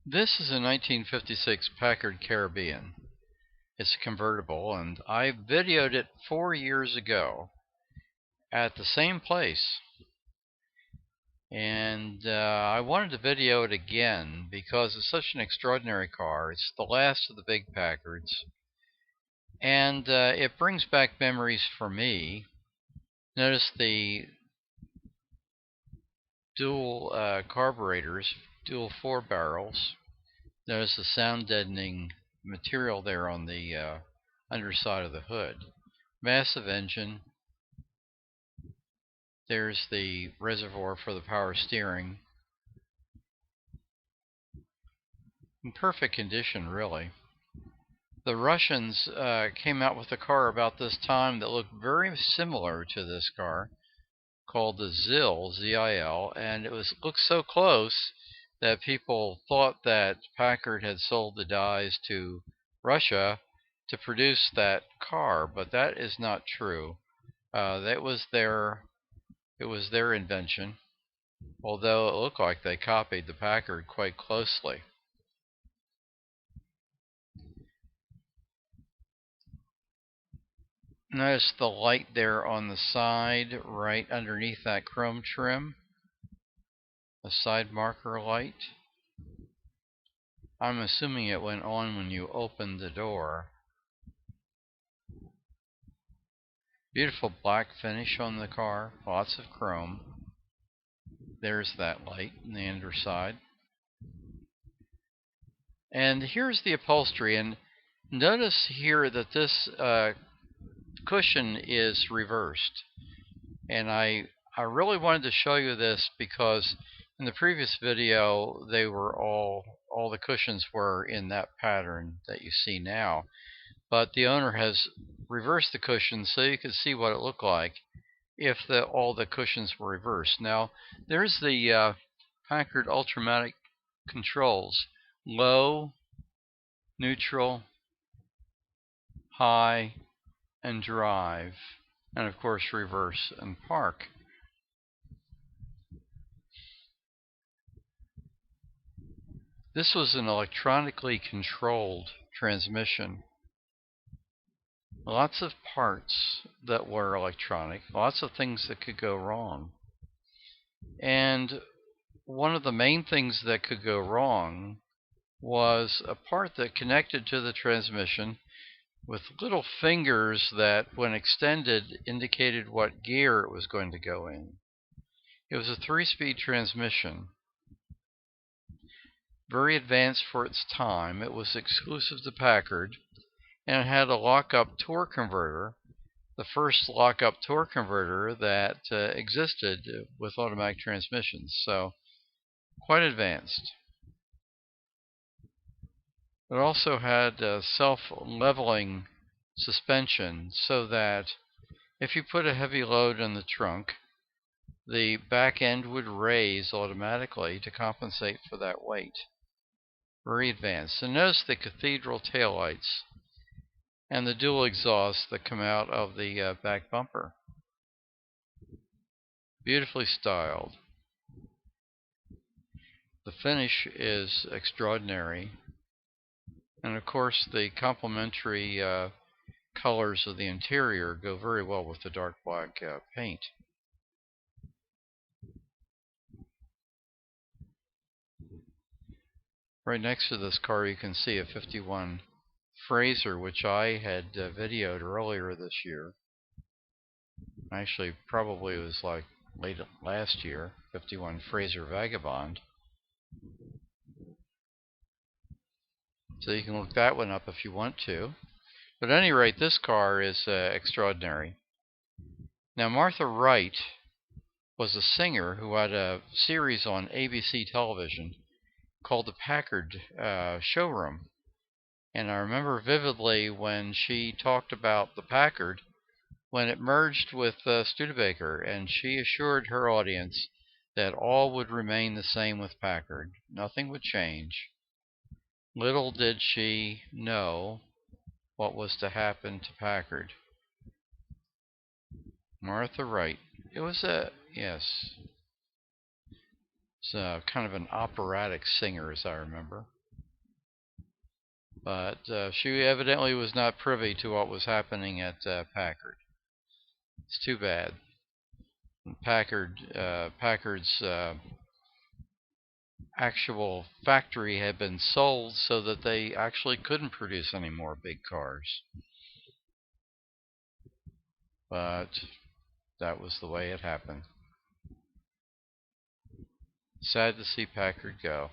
This is a 1956 Packard Caribbean. It's a convertible, and I videoed it 4 years ago at the same place. And I wanted to video it again because it's such an extraordinary car. It's the last of the big Packards, and it brings back memories for me. Notice the dual carburetors, dual 4 barrels. Notice the sound deadening material there on the underside of the hood. Massive engine. There's the reservoir for the power steering. In perfect condition, really. The Russians came out with a car about this time that looked very similar to this car, called the ZIL, Z-I-L, and it looked so close that people thought that Packard had sold the dies to Russia to produce that car, but that is not true. It was their invention, although it looked like they copied the Packard quite closely. Notice the light there on the side, right underneath that chrome trim. A side marker light. I'm assuming it went on when you opened the door. Beautiful black finish on the car, lots of chrome. There's that light on the underside. And here's the upholstery, and notice here that this cushion is reversed. And I really wanted to show you this because in the previous video they were all the cushions were in that pattern that you see now, but the owner has reversed the cushions so you can see what it looked like if all the cushions were reversed. Now there's the Packard Ultramatic controls: low, neutral, high, and drive, and of course reverse and park. This was an electronically controlled transmission. Lots of parts that were electronic, lots of things that could go wrong. And one of the main things that could go wrong was a part that connected to the transmission with little fingers that, when extended, indicated what gear it was going to go in. It was a 3-speed transmission. Very advanced for its time. It was exclusive to Packard, and it had a lock-up torque converter, the first lock-up torque converter that existed with automatic transmissions, so quite advanced. It also had self-leveling suspension, so that if you put a heavy load in the trunk, the back end would raise automatically to compensate for that weight. Very advanced. And notice the cathedral taillights and the dual exhausts that come out of the back bumper. Beautifully styled. The finish is extraordinary. And of course the complementary colors of the interior go very well with the dark black paint. Right next to this car you can see a 51 Fraser, which I had videoed earlier this year. Actually, probably it was like late last year. 51 Fraser Vagabond. So you can look that one up if you want to. But at any rate, this car is extraordinary. Now, Martha Wright was a singer who had a series on ABC television called the Packard Showroom. And I remember vividly when she talked about the Packard when it merged with Studebaker, and she assured her audience that all would remain the same with Packard. Nothing would change. Little did she know what was to happen to Packard. Martha Wright. It was yes. So kind of an operatic singer, as I remember. But she evidently was not privy to what was happening at Packard. It's too bad. Packard's actual factory had been sold so that they actually couldn't produce any more big cars. But that was the way it happened. Sad to see Packard go.